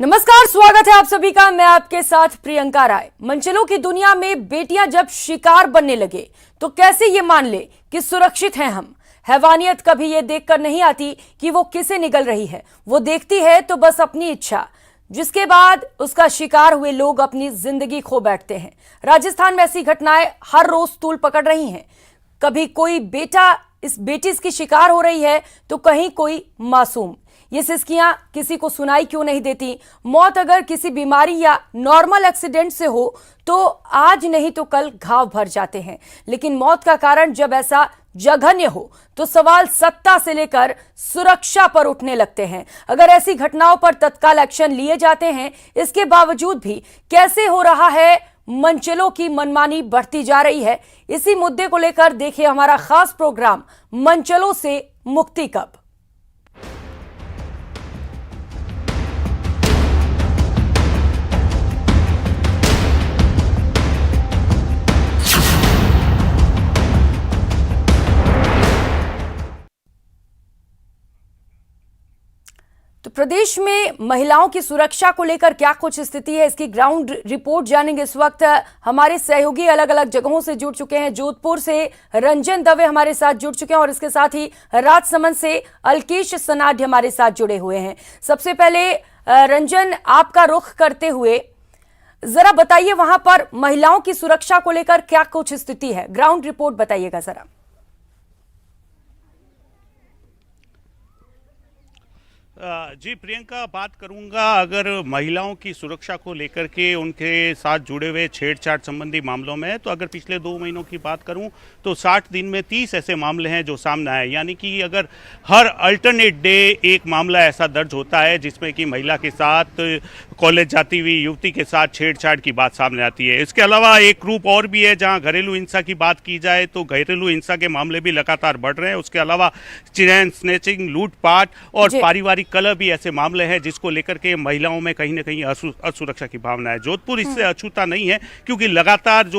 नमस्कार, स्वागत है आप सभी का। मैं आपके साथ प्रियंका राय। मंचलों की दुनिया में बेटियां जब शिकार बनने लगे तो कैसे ये मान ले कि सुरक्षित हैं हम। हैवानियत कभी ये देखकर नहीं आती कि वो किसे निगल रही है, वो देखती है तो बस अपनी इच्छा, जिसके बाद उसका शिकार हुए लोग अपनी जिंदगी खो बैठते हैं। राजस्थान में ऐसी घटनाएं हर रोज तूल पकड़ रही हैं। कभी कोई बेटी इसकी शिकार हो रही है तो कहीं कोई मासूम। ये सिसकियां किसी को सुनाई क्यों नहीं देती। मौत अगर किसी बीमारी या नॉर्मल एक्सीडेंट से हो तो आज नहीं तो कल घाव भर जाते हैं, लेकिन मौत का कारण जब ऐसा जघन्य हो तो सवाल सत्ता से लेकर सुरक्षा पर उठने लगते हैं। अगर ऐसी घटनाओं पर तत्काल एक्शन लिए जाते हैं, इसके बावजूद भी कैसे हो रहा है मंचलों की मनमानी बढ़ती जा रही है। इसी मुद्दे को लेकर देखिए हमारा खास प्रोग्राम मंचलों से मुक्ति कब। तो प्रदेश में महिलाओं की सुरक्षा को लेकर क्या कुछ स्थिति है, इसकी ग्राउंड रिपोर्ट जानेंगे। इस वक्त हमारे सहयोगी अलग अलग जगहों से जुड़ चुके हैं। जोधपुर से रंजन दवे हमारे साथ जुड़ चुके हैं और इसके साथ ही राजसमंद से अलकेश सनाढ्य हमारे साथ जुड़े हुए हैं। सबसे पहले रंजन, आपका रुख करते हुए जरा बताइए वहां पर महिलाओं की सुरक्षा को लेकर क्या कुछ स्थिति है, ग्राउंड रिपोर्ट बताइएगा जरा। जी प्रियंका, बात करूंगा अगर महिलाओं की सुरक्षा को लेकर के उनके साथ जुड़े हुए छेड़छाड़ संबंधी मामलों में, तो अगर पिछले 2 महीनों की बात करूं तो 60 दिन में 30 ऐसे मामले हैं जो सामने आए। यानी कि अगर हर अल्टरनेट डे एक मामला ऐसा दर्ज होता है जिसमें कि महिला के साथ, कॉलेज जाती हुई युवती के साथ छेड़छाड़ की बात सामने आती है। इसके अलावा एक ग्रुप और भी है जहां घरेलू हिंसा की बात की जाए तो घरेलू हिंसा के मामले भी लगातार बढ़ रहे हैं। उसके अलावा चेन स्नैचिंग, लूटपाट और पारिवारिक कलह भी ऐसे मामले हैं जिसको लेकर के महिलाओं में कहीं ना कहीं असुरक्षा की भावना है। जोधपुर इससे अछूता नहीं है, क्योंकि लगातार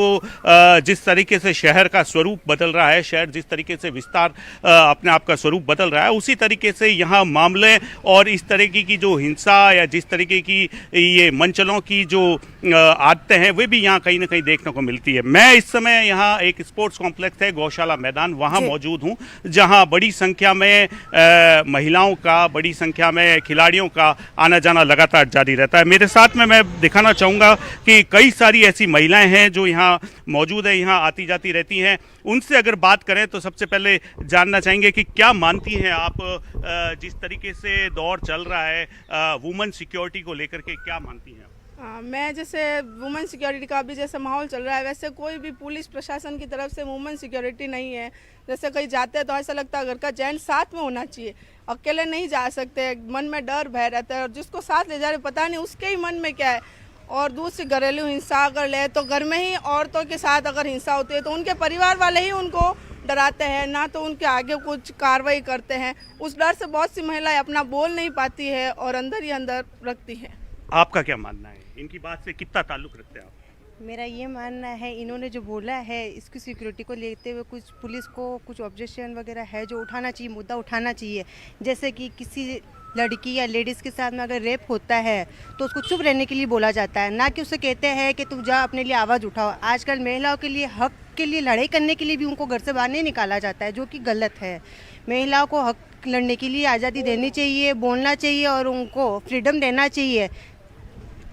जिस तरीके से शहर का स्वरूप बदल रहा है, शहर जिस तरीके से विस्तार अपने आप का स्वरूप बदल रहा है, उसी तरीके से यहाँ मामले और इस तरीके की जो हिंसा या जिस तरीके की ये मंचलों की जो आदतें हैं वे भी यहाँ कहीं ना कहीं देखने को मिलती है। मैं इस समय यहाँ एक स्पोर्ट्स कॉम्प्लेक्स है, गौशाला मैदान, वहाँ मौजूद हूँ, जहाँ बड़ी संख्या में महिलाओं का, बड़ी संख्या में खिलाड़ियों का आना जाना लगातार जारी रहता है। मेरे साथ में मैं दिखाना चाहूँगा कि कई सारी ऐसी महिलाएं हैं जो यहाँ मौजूद है, यहाँ आती जाती रहती हैं। उनसे अगर बात करें तो सबसे पहले जानना चाहेंगे कि क्या मानती हैं आप, जिस तरीके से दौर चल रहा है वुमेन सिक्योरिटी को लेकर के, क्या मानती हैं? मैं जैसे वुमेन सिक्योरिटी का भी जैसे माहौल चल रहा है, वैसे कोई भी पुलिस प्रशासन की तरफ से वुमेन सिक्योरिटी नहीं है। जैसे कहीं जाते हैं तो ऐसा लगता है घर का जेंट साथ में होना चाहिए, अकेले नहीं जा सकते, मन में डर भय रहता है और जिसको साथ ले जा रहे पता नहीं उसके ही मन में क्या है। और दूसरी घरेलू हिंसा अगर ले तो घर में ही औरतों के साथ अगर हिंसा होती है तो उनके परिवार वाले ही उनको डराते हैं, ना तो उनके आगे कुछ कार्रवाई करते हैं। उस डर से बहुत सी महिलाएं अपना बोल नहीं पाती है और अंदर ही अंदर रखती है। आपका क्या मानना है, इनकी बात से कितना ताल्लुक रखते हैं आप? मेरा ये मानना है, इन्होंने जो बोला है इसकी सिक्योरिटी को लेते हुए कुछ पुलिस को कुछ ऑब्जेक्शन वगैरह है जो उठाना चाहिए, मुद्दा उठाना चाहिए। जैसे कि किसी लड़की या लेडीज़ के साथ में अगर रेप होता है तो उसको चुप रहने के लिए बोला जाता है, ना कि उसे कहते हैं कि तुम जा अपने लिए आवाज़ उठाओ। आजकल महिलाओं के लिए हक के लिए लड़ाई करने के लिए भी उनको घर से बाहर नहीं निकाला जाता है, जो कि गलत है। महिलाओं को हक लड़ने के लिए आज़ादी देनी चाहिए, बोलना चाहिए और उनको फ्रीडम देना चाहिए।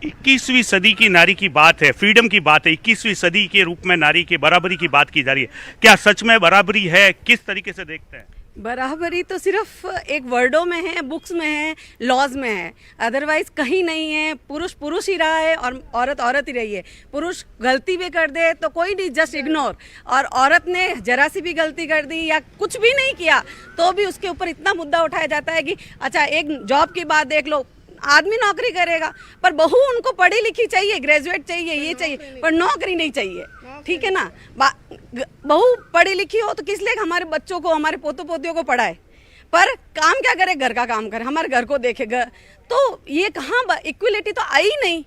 21वीं सदी की नारी की बात है, फ्रीडम की बात है, 21वीं सदी के रूप में नारी की बराबरी की बात की जा रही है। क्या सच में बराबरी है? किस तरीके से देखते हैं? बराबरी तो सिर्फ एक वर्डों में है, बुक्स में है, लॉज में है, अदरवाइज कहीं नहीं है। पुरुष पुरुष ही रहा है और औरत औरत ही रही है। पुरुष गलती भी कर दे तो कोई नहीं, जस्ट इग्नोर, और औरत ने जरा सी भी गलती कर दी या कुछ भी नहीं किया तो भी उसके ऊपर इतना मुद्दा उठाया जाता है कि अच्छा एक जॉब की बात देख लो, आदमी नौकरी करेगा पर बहू उनको पढ़ी लिखी चाहिए, ग्रेजुएट चाहिए, ये चाहिए, पर नौकरी नहीं चाहिए। ठीक है ना, बहू पढ़ी लिखी हो तो किस लिए हमारे बच्चों को, हमारे पोतों पोतियों को पढ़ाए, पर काम क्या करे, घर का काम करे, हमारे घर को देखेगा। तो ये कहाँ इक्वलिटी तो आई नहीं,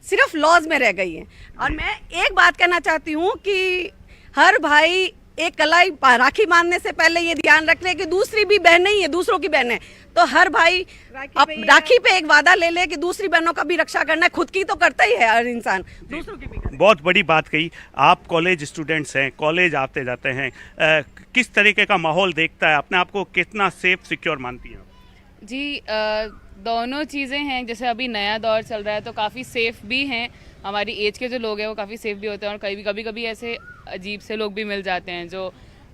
सिर्फ लॉज में रह गई है। और मैं एक बात कहना चाहती हूँ कि हर भाई एक कलाई राखी बांधने से पहले ये ध्यान रख ले कि दूसरी भी बहन नहीं है, दूसरों की बहन है। तो हर भाई राखी पे एक वादा ले ले कि दूसरी बहनों का भी रक्षा करना है, खुद की तो करता ही है हर इंसान, दूसरों की भी करता है। बहुत बड़ी बात कही। आप कॉलेज स्टूडेंट्स हैं, कॉलेज आते जाते हैं, किस तरीके का माहौल देखता है, अपने आप को कितना सेफ सिक्योर मानती हैं? जी दोनों चीज़ें हैं। जैसे अभी नया दौर चल रहा है तो काफ़ी सेफ़ भी हैं, हमारी एज के जो लोग हैं वो काफ़ी सेफ़ भी होते हैं, और कभी कभी ऐसे अजीब से लोग भी मिल जाते हैं जो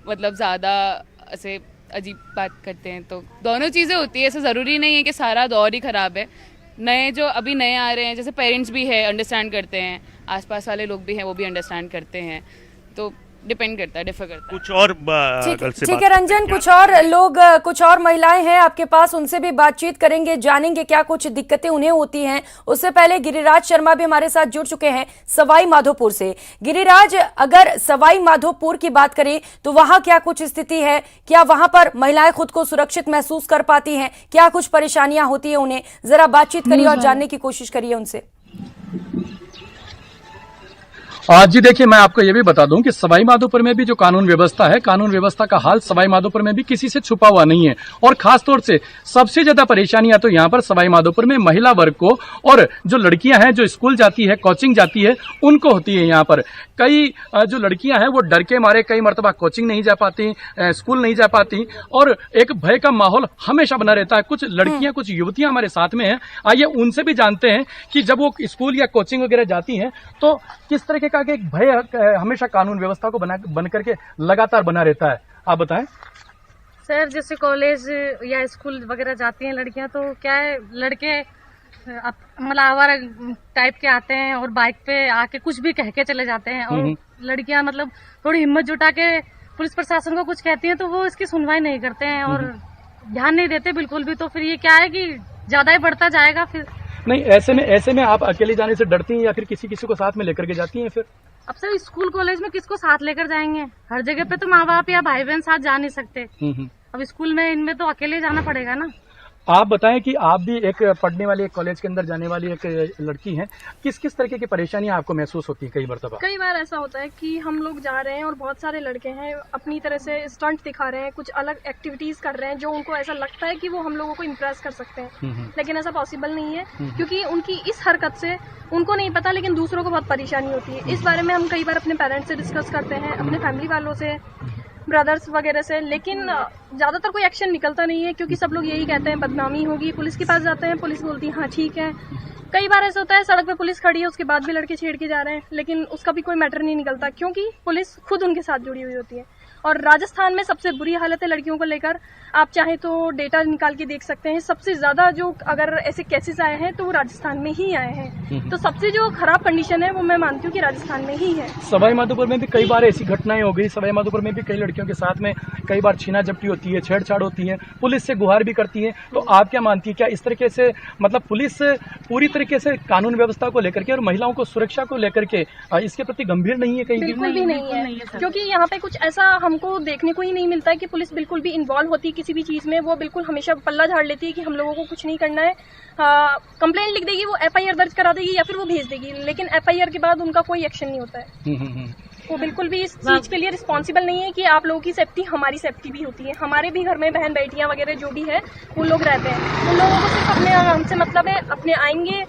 मतलब ज़्यादा ऐसे अजीब बात करते हैं। तो दोनों चीज़ें होती है, ऐसा ज़रूरी नहीं है कि सारा दौर ही ख़राब है। नए जो अभी नए आ रहे हैं, जैसे पेरेंट्स भी है अंडरस्टैंड करते हैं, आसपास वाले लोग भी हैं वो भी अंडरस्टैंड करते हैं, तो डिपेंड करता है, डिफर करता है। कुछ और ठीक है रंजन, कुछ और लोग, कुछ और महिलाएं हैं आपके पास, उनसे भी बातचीत करेंगे, जानेंगे क्या कुछ दिक्कतें उन्हें होती हैं। उससे पहले गिरिराज शर्मा भी हमारे साथ जुड़ चुके हैं सवाई माधोपुर से। गिरिराज, अगर सवाई माधोपुर की बात करें तो वहां क्या कुछ स्थिति है? क्या वहां पर महिलाएं खुद को सुरक्षित महसूस कर पाती हैं? क्या कुछ परेशानियां होती है उन्हें? जरा बातचीत करिए और जानने की कोशिश करिए उनसे। जी देखिए, मैं आपको ये भी बता दूं कि सवाई माधोपुर में भी जो कानून व्यवस्था है, कानून व्यवस्था का हाल सवाई माधोपुर में भी किसी से छुपा हुआ नहीं है। और खासतौर से सबसे ज्यादा परेशानियां तो यहाँ पर सवाई माधोपुर में महिला वर्ग को, और जो लड़कियां हैं जो स्कूल जाती है, कोचिंग जाती है, उनको होती है। यहाँ पर कई जो लड़कियां हैं वो डर के मारे कई मरतबा कोचिंग नहीं जा पाती, स्कूल नहीं जा पाती, और एक भय का माहौल हमेशा बना रहता है। कुछ लड़कियां, कुछ युवतियां हमारे साथ में हैं, आइए उनसे भी जानते हैं कि जब वो स्कूल या कोचिंग वगैरह जाती हैं तो किस तरीके का एक भय हमेशा कानून व्यवस्था को बन करके लगातार बना रहता है। आप बताएं सर। जैसे कॉलेज या स्कूल वगैरह जाती हैं लड़कियां, तो क्या है, लड़के मतलब आवारा टाइप के आते हैं और बाइक पे आके कुछ भी कह के चले जाते हैं, और लड़कियां मतलब थोड़ी हिम्मत जुटा के पुलिस प्रशासन को कुछ कहती हैं तो वो इसकी सुनवाई नहीं करते हैं और ध्यान नहीं देते बिल्कुल भी। तो फिर ये क्या है कि ज्यादा ही बढ़ता जाएगा। फिर नहीं, ऐसे में आप अकेले जाने से डरती हैं या फिर किसी को साथ में लेकर के जाती हैं? फिर अब सर स्कूल कॉलेज में किसको साथ लेकर जाएंगे? हर जगह पे तो माँ बाप या भाई बहन साथ जा नहीं सकते। अब स्कूल में इनमें तो अकेले जाना पड़ेगा ना। आप बताएं कि आप भी एक पढ़ने वाली, एक कॉलेज के अंदर जाने वाली एक लड़की हैं, किस तरीके की परेशानियां आपको महसूस होती है? कई बार ऐसा होता है कि हम लोग जा रहे हैं और बहुत सारे लड़के हैं अपनी तरह से स्टंट दिखा रहे हैं, कुछ अलग एक्टिविटीज कर रहे हैं जो उनको ऐसा लगता है कि वो हम लोगों को इम्प्रेस कर सकते हैं, लेकिन ऐसा पॉसिबल नहीं है, क्योंकि उनकी इस हरकत से उनको नहीं पता लेकिन दूसरों को बहुत परेशानी होती है। इस बारे में हम कई बार अपने पेरेंट्स से डिस्कस करते हैं, अपने फैमिली वालों से, ब्रदर्स वगैरह से, लेकिन ज़्यादातर कोई एक्शन निकलता नहीं है, क्योंकि सब लोग यही कहते हैं बदनामी होगी। पुलिस के पास जाते हैं, पुलिस बोलती है हाँ ठीक है। कई बार ऐसा होता है सड़क पे पुलिस खड़ी है, उसके बाद भी लड़के छेड़ के जा रहे हैं, लेकिन उसका भी कोई मैटर नहीं निकलता, क्योंकि पुलिस खुद उनके साथ जुड़ी हुई होती है। और राजस्थान में सबसे बुरी हालत है लड़कियों को लेकर। आप चाहे तो डेटा निकाल के देख सकते हैं, सबसे ज्यादा जो अगर ऐसे केसेस आए हैं तो वो राजस्थान में ही आए हैं। तो सबसे जो खराब कंडीशन है वो मैं मानती हूँ कि राजस्थान में ही है। सवाई माधोपुर में भी कई बार ऐसी घटनाएं हो गई। सवाई माधोपुर में भी कई लड़कियों के साथ में कई बार छीना झपटी होती है, छेड़छाड़ होती है, पुलिस से गुहार भी करती है। तो आप क्या मानती है, क्या इस तरीके से मतलब पुलिस पूरी तरीके से कानून व्यवस्था को लेकर के और महिलाओं को सुरक्षा को लेकर के इसके प्रति गंभीर नहीं है? कहीं बिल्कुल भी नहीं है, क्योंकि यहाँ पे कुछ ऐसा हमको देखने को ही नहीं मिलता है कि पुलिस बिल्कुल भी इन्वॉल्व होती है किसी भी चीज में। वो बिल्कुल हमेशा पल्ला झाड़ लेती है कि हम लोगों को कुछ नहीं करना है, कंप्लेंट लिख देगी, वो एफआईआर दर्ज करा देगी या फिर वो भेज देगी, लेकिन एफआईआर के बाद उनका कोई एक्शन नहीं होता है। वो बिल्कुल भी इस चीज के लिए रिस्पॉन्सिबल नहीं है कि आप लोगों की सेफ्टी हमारी सेफ्टी भी होती है। हमारे भी घर में बहन बेटियां वगैरह जो भी है वो लोग रहते हैं, उन लोगों को सिर्फ अपने हमसे मतलब है, अपने आएंगे,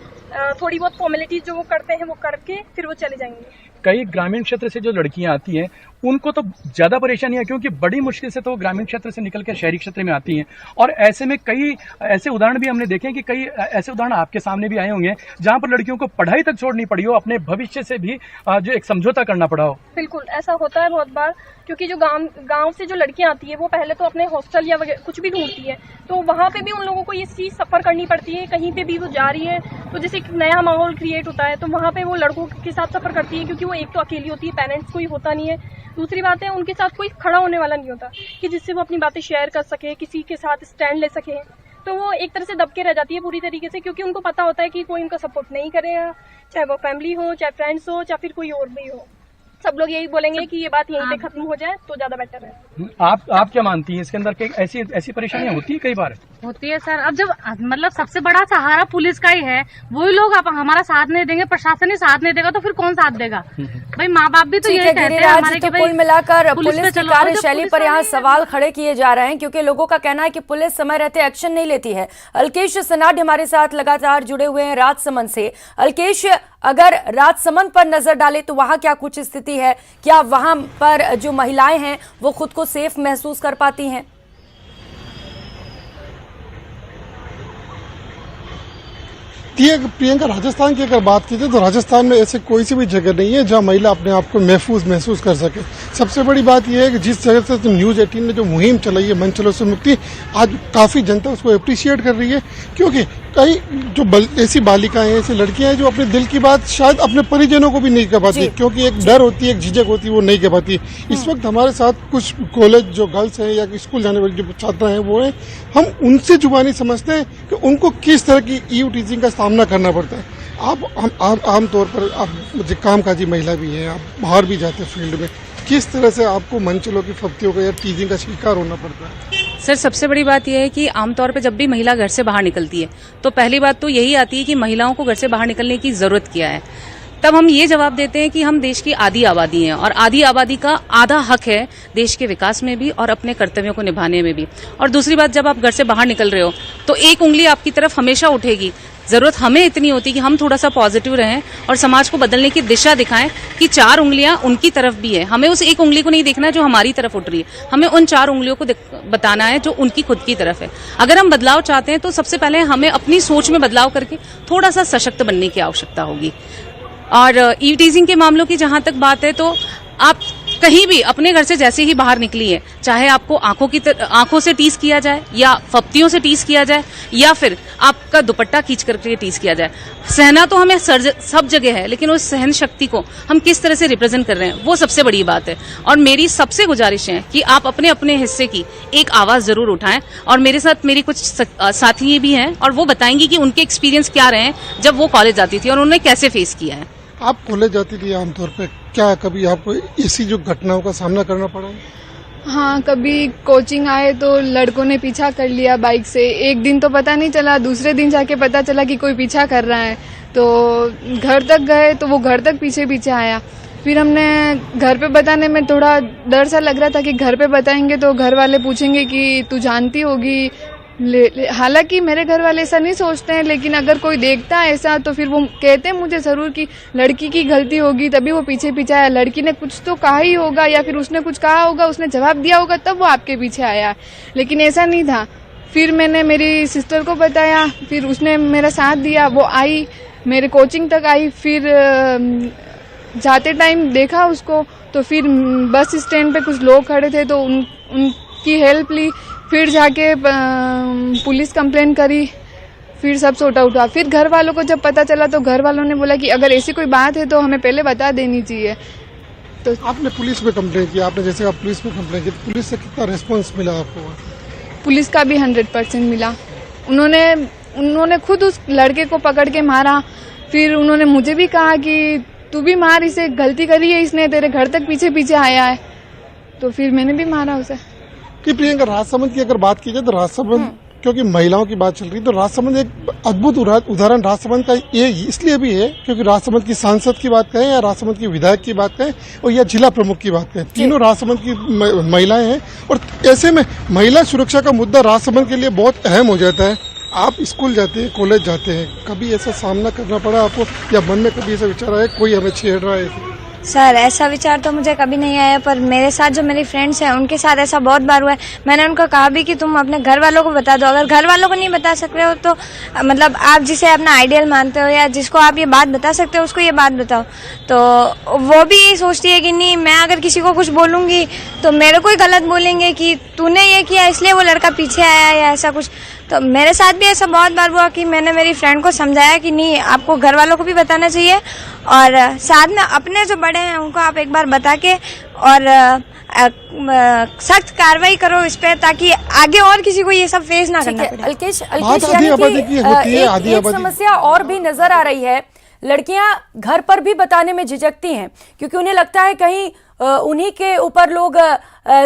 थोड़ी बहुत फॉर्मेलिटीज जो वो करते हैं वो करके फिर वो चले जाएंगे। कई ग्रामीण क्षेत्र से जो लड़कियां आती हैं उनको तो ज्यादा परेशानी है, क्योंकि बड़ी मुश्किल से तो ग्रामीण क्षेत्र से निकल कर शहरी क्षेत्र में आती हैं। और ऐसे में कई ऐसे उदाहरण भी हमने देखे कि कई ऐसे उदाहरण आपके सामने भी आए होंगे जहां पर लड़कियों को पढ़ाई तक छोड़नी पड़ी हो, अपने भविष्य से भी जो एक समझौता करना पड़ा हो। बिल्कुल ऐसा होता है बहुत बार, क्योंकि जो गांव से जो लड़कियां आती है वो पहले तो अपने हॉस्टल या कुछ भी ढूंढती है, तो वहां पे भी उन लोगों को ये चीज सफर करनी पड़ती है। कहीं पे भी वो जा रही है तो जैसे एक नया माहौल क्रिएट होता है, तो वहां पे वो लड़कों के साथ सफर करती है, क्योंकि वो एक तो अकेली होती है, पेरेंट्स कोई होता नहीं है, दूसरी बात है उनके साथ कोई खड़ा होने वाला नहीं होता कि जिससे वो अपनी बातें शेयर कर सके, किसी के साथ स्टैंड ले सके। तो वो एक तरह से दबके रह जाती है पूरी तरीके से, क्योंकि उनको पता होता है कि कोई उनका सपोर्ट नहीं करेगा, चाहे वो फैमिली हो, चाहे फ्रेंड्स हो, चाहे फिर कोई और भी हो। सब लोग यही बोलेंगे कि ये बात यहीं पे खत्म हो जाए तो ज्यादा बेटर है। आप क्या मानती हैं इसके अंदर के ऐसी परेशानियां होती है कई बार? होती है सर। अब जब मतलब सबसे बड़ा सहारा पुलिस का ही है, वही लोग अब हमारा साथ नहीं देंगे, प्रशासन ही साथ नहीं देगा तो फिर कौन साथ देगा? भाई माँ बाप भी तो यही कहते हैं हमारे कि भाई कुल मिलाकर पुलिस की चलो। कार्यशैली पर यहाँ सवाल खड़े किए जा रहे हैं क्योंकि लोगों का कहना है कि पुलिस समय रहते एक्शन नहीं लेती है। अल्केश सनाड हमारे साथ लगातार जुड़े हुए हैं राजसमंद से। अल्केश, अगर राजसमंद पर नजर डाले तो वहां क्या कुछ स्थिति है? क्या वहां पर जो महिलाएं हैं वो खुद को सेफ महसूस कर पाती हैं? प्रियंका, राजस्थान की अगर बात की जाए तो राजस्थान में ऐसे कोई सी भी जगह नहीं है जहां महिला अपने आप को महसूस कर सके। सबसे बड़ी बात यह है कि जिस जगह से न्यूज़ 18 ने जो मुहिम चलाई है मंचलों से मुक्ति, आज काफी जनता उसको अप्रिशिएट कर रही है क्योंकि कई जो ऐसी बालिकाएं हैं, ऐसी लड़कियां हैं जो अपने दिल की बात शायद अपने परिजनों को भी नहीं कह पाती क्योंकि एक डर होती है, एक झिझक होती है, वो नहीं कह पाती। इस वक्त हमारे साथ कुछ कॉलेज जो गर्ल्स हैं या स्कूल जाने वाली जो छात्रा हैं वो हैं, हम उनसे जुबानी समझते हैं कि उनको किस तरह की ईव टीजिंग का सामना करना पड़ता है। आप आमतौर पर आप कामकाजी महिला भी हैं, आप बाहर भी जाते हैं फील्ड में, किस तरह से आपको मंचलों की फप्तियों का या टीजिंग का शिकार होना पड़ता है? सर, सबसे बड़ी बात यह है कि आमतौर पे जब भी महिला घर से बाहर निकलती है तो पहली बात तो यही आती है कि महिलाओं को घर से बाहर निकलने की जरूरत क्या है। तब हम ये जवाब देते हैं कि हम देश की आधी आबादी हैं और आधी आबादी का आधा हक है देश के विकास में भी और अपने कर्तव्यों को निभाने में भी। और दूसरी बात, जब आप घर से बाहर निकल रहे हो तो एक उंगली आपकी तरफ हमेशा उठेगी। जरूरत हमें इतनी होती है कि हम थोड़ा सा पॉजिटिव रहें और समाज को बदलने की दिशा दिखाएं कि 4 उंगलियां उनकी तरफ भी है। हमें उस एक उंगली को नहीं देखना है जो हमारी तरफ उठ रही है, हमें उन 4 उंगलियों को बताना है जो उनकी खुद की तरफ है। अगर हम बदलाव चाहते हैं तो सबसे पहले हमें अपनी सोच में बदलाव करके थोड़ा सा सशक्त बनने की आवश्यकता होगी। और ईव टीजिंग के मामलों की जहां तक बात है तो आप कहीं भी अपने घर से जैसे ही बाहर निकली है, चाहे आपको आंखों से टीज किया जाए या फप्तियों से टीज किया जाए या फिर आपका दुपट्टा खींच करके टीज किया जाए, सहना तो हमें सब जगह है, लेकिन उस सहन शक्ति को हम किस तरह से रिप्रेजेंट कर रहे हैं वो सबसे बड़ी बात है। और मेरी सबसे गुजारिश है कि आप अपने अपने हिस्से की एक आवाज जरूर उठाएं। और मेरे साथ मेरी कुछ साथी भी हैं और वो बताएंगी कि उनके एक्सपीरियंस क्या रहे हैं जब वो कॉलेज जाती थी और उन्होंने कैसे फेस किया है। आप कॉलेज जाती थी आमतौर पर, क्या कभी आपको ऐसी जो घटनाओं का सामना करना पड़ा? हाँ, कभी कोचिंग आए तो लड़कों ने पीछा कर लिया बाइक से। एक दिन तो पता नहीं चला, दूसरे दिन जाके पता चला कि कोई पीछा कर रहा है, तो घर तक गए तो वो घर तक पीछे आया। फिर हमने घर पे बताने में थोड़ा डर सा लग रहा था कि घर पे बताएंगे तो घर वाले पूछेंगे कि तू जानती होगी। हालांकि मेरे घर वाले ऐसा नहीं सोचते हैं, लेकिन अगर कोई देखता है ऐसा तो फिर वो कहते हैं मुझे जरूर कि लड़की की गलती होगी तभी वो पीछे आया, लड़की ने कुछ तो कहा ही होगा या फिर उसने कुछ कहा होगा, उसने जवाब दिया होगा तब वो आपके पीछे आया, लेकिन ऐसा नहीं था। फिर मैंने मेरी सिस्टर को बताया, फिर उसने मेरा साथ दिया, वो आई मेरे कोचिंग तक आई। फिर जाते टाइम देखा उसको तो फिर बस स्टैंड पे कुछ लोग खड़े थे तो उनकी हेल्प ली। फिर जाके पुलिस कंप्लेन करी, फिर सब सोटा उठा। फिर घर वालों को जब पता चला तो घर वालों ने बोला कि अगर ऐसी कोई बात है तो हमें पहले बता देनी चाहिए। तो आपने पुलिस में कंप्लेन किया, आपने जैसे आप पुलिस में कंप्लेन की, पुलिस से कितना रिस्पांस मिला आपको? पुलिस का भी 100% मिला। उन्होंने खुद उस लड़के को पकड़ के मारा। फिर उन्होंने मुझे भी कहा कि तू भी मार, इसे गलती करी है, इसने तेरे घर तक पीछे आया है। तो फिर मैंने भी मारा उसे। कि प्रियंका, राजसमंद की अगर बात की जाए तो राजसमंद, क्योंकि महिलाओं की बात चल रही है तो राजसमंद एक अद्भुत उदाहरण राजसमंद का ये इसलिए भी है क्योंकि राजसमंद की सांसद की बात कहें या राजसमंद की विधायक की बात कहें और या जिला प्रमुख की बात कहें, तीनों राजसमंद की महिलाएं हैं। और ऐसे में महिला सुरक्षा का मुद्दा राजसमंद के लिए बहुत अहम हो जाता है। आप स्कूल जाते हैं, कॉलेज जाते हैं, कभी ऐसा सामना करना पड़ा आपको या मन में कभी ऐसा विचार आया कोई हमें छेड़ रहा है? सर, ऐसा विचार तो मुझे कभी नहीं आया, पर मेरे साथ जो मेरी फ्रेंड्स हैं उनके साथ ऐसा बहुत बार हुआ है। मैंने उनको कहा भी कि तुम अपने घर वालों को बता दो। अगर घर वालों को नहीं बता सकते हो तो मतलब आप जिसे अपना आइडियल मानते हो या जिसको आप ये बात बता सकते हो उसको ये बात बताओ। तो वो भी यही सोचती है कि नहीं, मैं अगर किसी को कुछ बोलूंगी तो मेरे को ही गलत बोलेंगे कि तूने ये किया इसलिए वो लड़का पीछे आया या ऐसा कुछ। तो मेरे साथ भी ऐसा बहुत बार हुआ कि मैंने मेरी फ्रेंड को समझाया कि नहीं, आपको घर वालों को भी बताना चाहिए और साथ में अपने जो बड़े हैं उनको आप एक बार बता के और सख्त कार्रवाई करो इस पे, ताकि आगे और किसी को ये सब फेस ना करना पड़े। अल्केश, एक समस्या और भी नजर आ रही है लड़कियां घर पर भी बताने में झिझकती हैं क्योंकि उन्हें लगता है कहीं उन्हीं के ऊपर लोग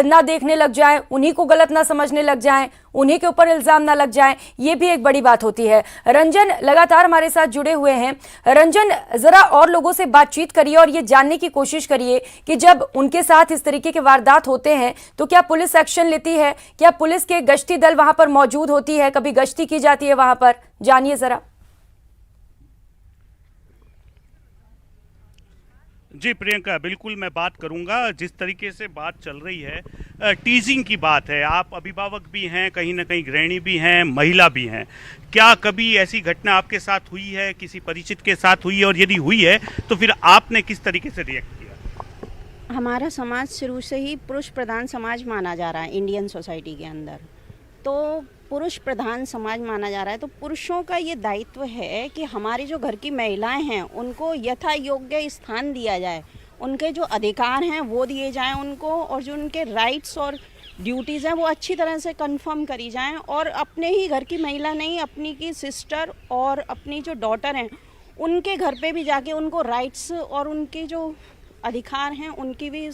ना देखने लग जाएं, उन्हीं को गलत ना समझने लग जाएं, उन्हीं के ऊपर इल्जाम ना लग जाएं। ये भी एक बड़ी बात होती है। रंजन लगातार हमारे साथ जुड़े हुए हैं। रंजन, जरा और लोगों से बातचीत करिए और ये जानने की कोशिश करिए कि जब उनके साथ इस तरीके के वारदात होते हैं तो क्या पुलिस एक्शन लेती है, क्या पुलिस के गश्ती दल वहां पर मौजूद होती है, कभी गश्ती की जाती है वहां पर? जानिए जरा। जी प्रियंका, बिल्कुल मैं बात करूंगा। जिस तरीके से बात चल रही है, टीजिंग की बात है। आप अभिभावक भी हैं, कहीं ना कहीं गृहिणी भी हैं, महिला भी हैं। क्या कभी ऐसी घटना आपके साथ हुई है, किसी परिचित के साथ हुई है, और यदि हुई है तो फिर आपने किस तरीके से रिएक्ट किया? हमारा समाज शुरू से ही पुरुष प्रधान समाज माना जा रहा है इंडियन सोसाइटी के अंदर। तो पुरुष प्रधान समाज माना जा रहा है तो पुरुषों का ये दायित्व है कि हमारी जो घर की महिलाएं हैं उनको यथा योग्य स्थान दिया जाए, उनके जो अधिकार हैं वो दिए जाएं उनको, और जो उनके राइट्स और ड्यूटीज़ हैं वो अच्छी तरह से कंफर्म करी जाएं। और अपने ही घर की महिला नहीं, अपनी की सिस्टर और अपनी जो डॉटर हैं उनके घर पे भी जाके उनको राइट्स और उनके जो अधिकार हैं उनकी भी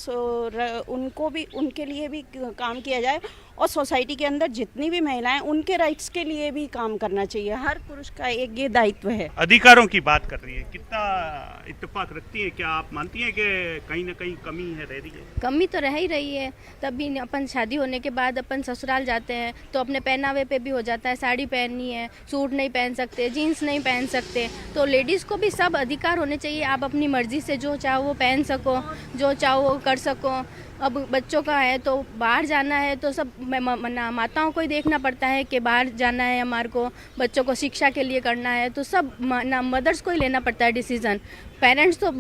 उनको भी उनके लिए भी काम किया जाए। और सोसाइटी के अंदर जितनी भी महिलाएं उनके राइट्स के लिए भी काम करना चाहिए। हर पुरुष का एक ये दायित्व है। अधिकारों की बात कर रही है, कितना इत्तेफाक रखती है? क्या आप मानती हैं कि कहीं ना कहीं कमी है, रह रही है? कमी तो रह ही रही है। तभी अपन शादी होने के बाद अपन ससुराल जाते हैं तो अपने पहनावे पे भी हो जाता है, साड़ी पहननी है, सूट नहीं पहन सकते, जीन्स नहीं पहन सकते। तो लेडीज़ को भी सब अधिकार होने चाहिए। आप अपनी मर्जी से जो चाहो वो पहन सको, जो चाहो वो कर सको। अब बच्चों का है तो बाहर जाना है तो सब माताओं को ही देखना पड़ता है कि बाहर जाना है हमारे को, बच्चों को शिक्षा के लिए करना है तो सब मदर्स को ही लेना पड़ता है डिसीज़न। पेरेंट्स तो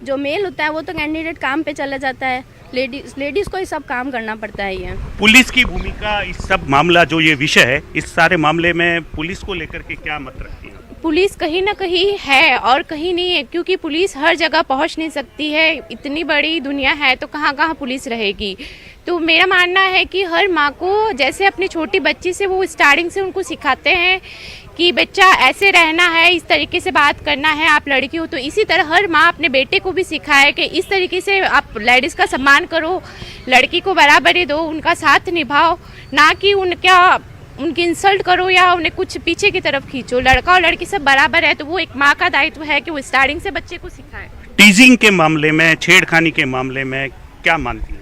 जो मेल होता है वो तो कैंडिडेट काम पे चला जाता है, लेडीज़ को ही सब काम करना पड़ता है। ये पुलिस की भूमिका, इस सब मामला जो ये विषय है, इस सारे मामले में पुलिस को लेकर के क्या मत रखती है? पुलिस कहीं ना कहीं है और कहीं नहीं है, क्योंकि पुलिस हर जगह पहुंच नहीं सकती है। इतनी बड़ी दुनिया है तो कहाँ कहाँ पुलिस रहेगी। तो मेरा मानना है कि हर माँ को जैसे अपनी छोटी बच्ची से वो स्टार्टिंग से उनको सिखाते हैं कि बच्चा ऐसे रहना है, इस तरीके से बात करना है, आप लड़की हो, तो इसी तरह हर माँ अपने बेटे को भी सिखाए कि इस तरीके से आप लेडीज़ का सम्मान करो, लड़की को बराबरी दो, उनका साथ निभाओ, ना कि उनकी इंसल्ट करो या उन्हें कुछ पीछे की तरफ खींचो। लड़का और लड़की सब बराबर है, तो वो एक माँ का दायित्व है कि वो स्टार्टिंग से बच्चे को सिखाए। टीजिंग के मामले में, छेड़खानी के मामले में क्या मानती हैं?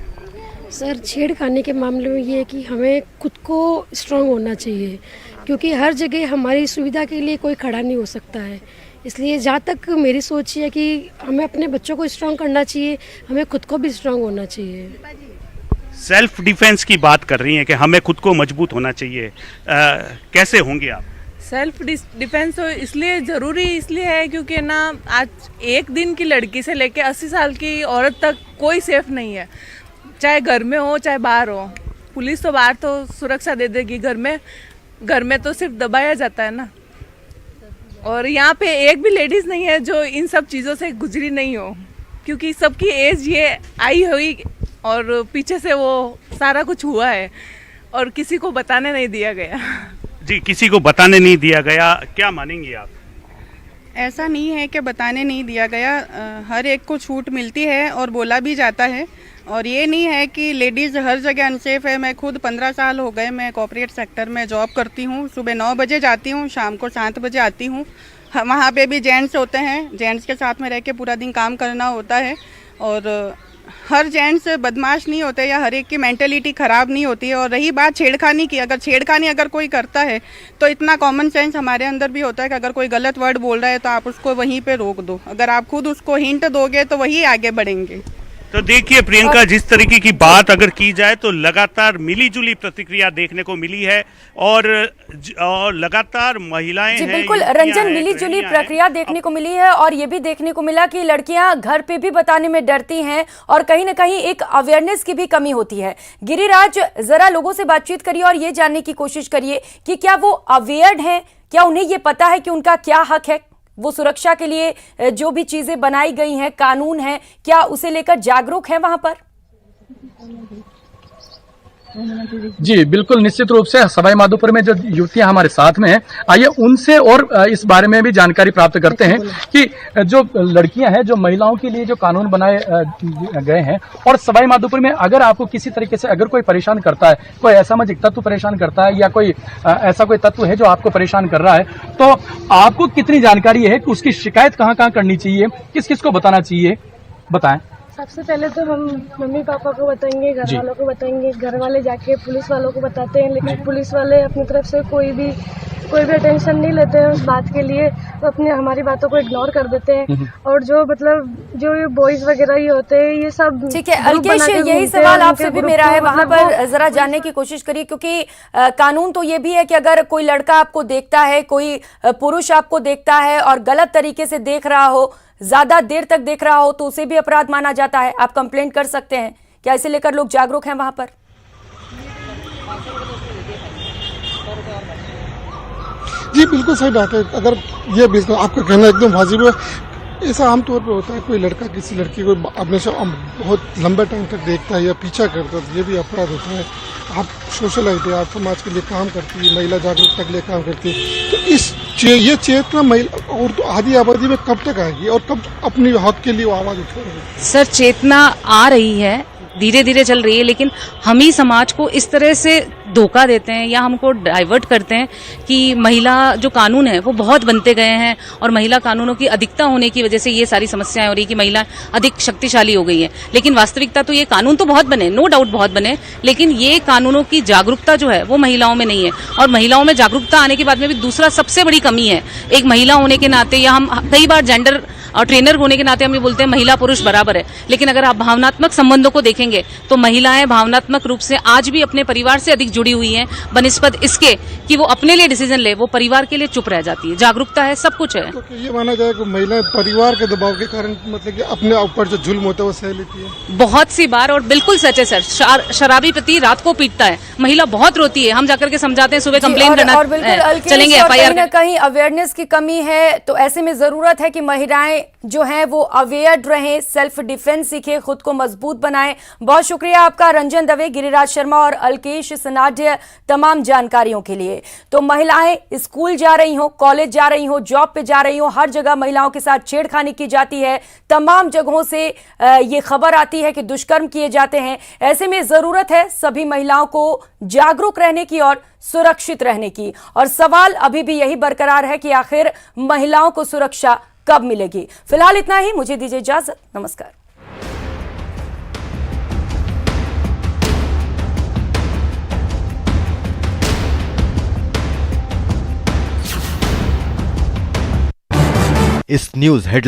सर, छेड़खानी के मामले में ये है कि हमें खुद को स्ट्रांग होना चाहिए, क्योंकि हर जगह हमारी सुविधा के लिए कोई खड़ा नहीं हो सकता है। इसलिए जहाँ तक मेरी सोच है कि हमें अपने बच्चों को स्ट्रांग करना चाहिए, हमें खुद को भी स्ट्रांग होना चाहिए। सेल्फ डिफेंस की बात कर रही हैं कि हमें खुद को मजबूत होना चाहिए, कैसे होंगे आप? सेल्फ डिफेंस तो इसलिए ज़रूरी इसलिए है क्योंकि ना आज एक दिन की लड़की से लेकर 80 साल की औरत तक कोई सेफ नहीं है, चाहे घर में हो चाहे बाहर हो। पुलिस तो बाहर तो सुरक्षा दे देगी, घर में तो सिर्फ दबाया जाता है ना। और यहाँ पे एक भी लेडीज़ नहीं है जो इन सब चीज़ों से गुजरी नहीं हो, क्योंकि सबकी एज ये आई हुई और पीछे से वो सारा कुछ हुआ है और किसी को बताने नहीं दिया गया। जी, किसी को बताने नहीं दिया गया, क्या मानेंगी आप? ऐसा नहीं है कि बताने नहीं दिया गया, हर एक को छूट मिलती है और बोला भी जाता है। और ये नहीं है कि लेडीज़ हर जगह अनसेफ है। मैं खुद 15 साल हो गए मैं कॉर्पोरेट सेक्टर में जॉब करती हूँ। सुबह 9 बजे जाती हूँ, शाम को 7 बजे आती हूँ। वहाँ पे भी जेंट्स होते हैं, जेंट्स के साथ में रह के पूरा दिन काम करना होता है। और हर जेंट्स बदमाश नहीं होते या हर एक की मेंटलिटी ख़राब नहीं होती है। और रही बात छेड़खानी की, अगर छेड़खानी अगर कोई करता है तो इतना कॉमन सेंस हमारे अंदर भी होता है कि अगर कोई गलत वर्ड बोल रहा है तो आप उसको वहीं पे रोक दो। अगर आप खुद उसको हिंट दोगे तो वही आगे बढ़ेंगे। तो देखिए प्रियंका, जिस तरीके की बात अगर की जाए तो लगातार मिलीजुली प्रतिक्रिया देखने को मिली है और लगातार महिलाएं जी हैं, बिल्कुल रंजन, मिलीजुली प्रक्रिया देखने को मिली है। और ये भी देखने को मिला कि लड़कियां घर पे भी बताने में डरती हैं और कहीं ना कहीं एक अवेयरनेस की भी कमी होती है। गिरिराज, जरा लोगों से बातचीत करिए और ये जानने की कोशिश करिए कि क्या वो अवेयर्ड हैं, क्या उन्हें ये पता है कि उनका क्या हक है, वो सुरक्षा के लिए जो भी चीजें बनाई गई हैं, कानून है, क्या उसे लेकर जागरूक है वहां पर? जी बिल्कुल, निश्चित रूप से सवाई माधोपुर में जो युवतियां हमारे साथ में हैं, आइए उनसे और इस बारे में भी जानकारी प्राप्त करते हैं कि जो लड़कियां हैं, जो महिलाओं के लिए जो कानून बनाए गए हैं, और सवाई माधोपुर में अगर आपको किसी तरीके से अगर कोई परेशान करता है, कोई असामाजिक तत्व परेशान करता है, या कोई ऐसा कोई तत्व है जो आपको परेशान कर रहा है, तो आपको कितनी जानकारी है कि उसकी शिकायत कहाँ कहाँ करनी चाहिए, किस किस को बताना चाहिए, बताएं। सबसे पहले तो हम मम्मी पापा को बताएंगे, घर वालों को बताएंगे, घर वाले जाके पुलिस वालों को बताते हैं, लेकिन पुलिस वाले अपनी तरफ से कोई भी अटेंशन नहीं लेते हैं उस बात के लिए, वो हमारी बातों को इग्नोर कर देते हैं। और जो जो ये बॉयज वगैरह ही होते हैं, ये सब ठीक है। अलकेश, यही सवाल आपसे भी मेरा है, वहां पर जरा जानने की कोशिश करिए, क्योंकि कानून तो ये भी है कि अगर कोई लड़का आपको देखता है, कोई पुरुष आपको देखता है और गलत तरीके से देख रहा हो, ज्यादा देर तक देख रहा हो, तो उसे भी अपराध माना जाता है, आप कंप्लेंट कर सकते हैं। क्या इसे लेकर लोग जागरूक हैं वहां पर? जी बिल्कुल सही बात है। अगर ये बिल्कुल आपका कहना एकदम वाजिब है। ऐसा आमतौर पर होता है, कोई लड़का किसी लड़की को अपने से बहुत लंबे टाइम तक देखता है या पीछा करता है, ये भी अपराध होता है। आप सोशलाइट है, आप समाज के लिए काम करती है, महिला जागरूकता के लिए काम करती है, तो ये चेतना महिला और तो आधी आबादी में कब तक आएगी और कब अपनी हक के लिए वो आवाज उठाएगी? सर, चेतना आ रही है, धीरे धीरे चल रही है, लेकिन हम ही समाज को इस तरह से धोखा देते हैं या हमको डाइवर्ट करते हैं कि महिला जो कानून है वो बहुत बनते गए हैं, और महिला कानूनों की अधिकता होने की वजह से ये सारी समस्याएं हो रही कि महिला अधिक शक्तिशाली हो गई है। लेकिन वास्तविकता तो ये कानून तो बहुत बने, नो डाउट बहुत बने, लेकिन ये कानूनों की जागरूकता जो है वो महिलाओं में नहीं है। और महिलाओं में जागरूकता आने के बाद में भी दूसरा सबसे बड़ी कमी है, एक महिला होने के नाते, या हम कई बार जेंडर और ट्रेनर होने के नाते हम ये बोलते हैं महिला पुरुष बराबर है, लेकिन अगर आप भावनात्मक संबंधों को देखेंगे तो महिलाएं भावनात्मक रूप से आज भी अपने परिवार से अधिक जुड़ी हुई हैं, बनिस्बत इसके कि वो अपने लिए डिसीजन ले, वो परिवार के लिए चुप रह जाती है। जागरूकता है, सब कुछ है। तो ये माना जाए कि महिलाएं परिवार के दबाव के कारण मतलब कि अपने ऊपर जो जुल्म होता है वो सह लेती है बहुत सी बार, और बिल्कुल सच है सर। शराबी पति रात को पीटता है, महिला बहुत रोती है, हम जाकर के समझाते हैं, सुबह कंप्लेन करना चलेंगे, FIR कहीं अवेयरनेस की कमी है, तो ऐसे में जरूरत है कि महिलाएं जो हैं वो अवेयर रहें, सेल्फ डिफेंस सीखें, खुद को मजबूत बनाएं। बहुत शुक्रिया आपका रंजन दवे, गिरिराज शर्मा और अलकेश सनाड्य तमाम जानकारियों के लिए। तो महिलाएं स्कूल जा रही हो, कॉलेज जा रही हो, जॉब पे जा रही हो, हर जगह महिलाओं के साथ छेड़खानी की जाती है, तमाम जगहों से ये खबर आती है कि दुष्कर्म किए जाते हैं। ऐसे में जरूरत है सभी महिलाओं को जागरूक रहने की और सुरक्षित रहने की, और सवाल अभी भी यही बरकरार है कि आखिर महिलाओं को सुरक्षा कब मिलेगी। फिलहाल इतना ही, मुझे दीजिए इजाजत, नमस्कार। इस न्यूज हेडलाइन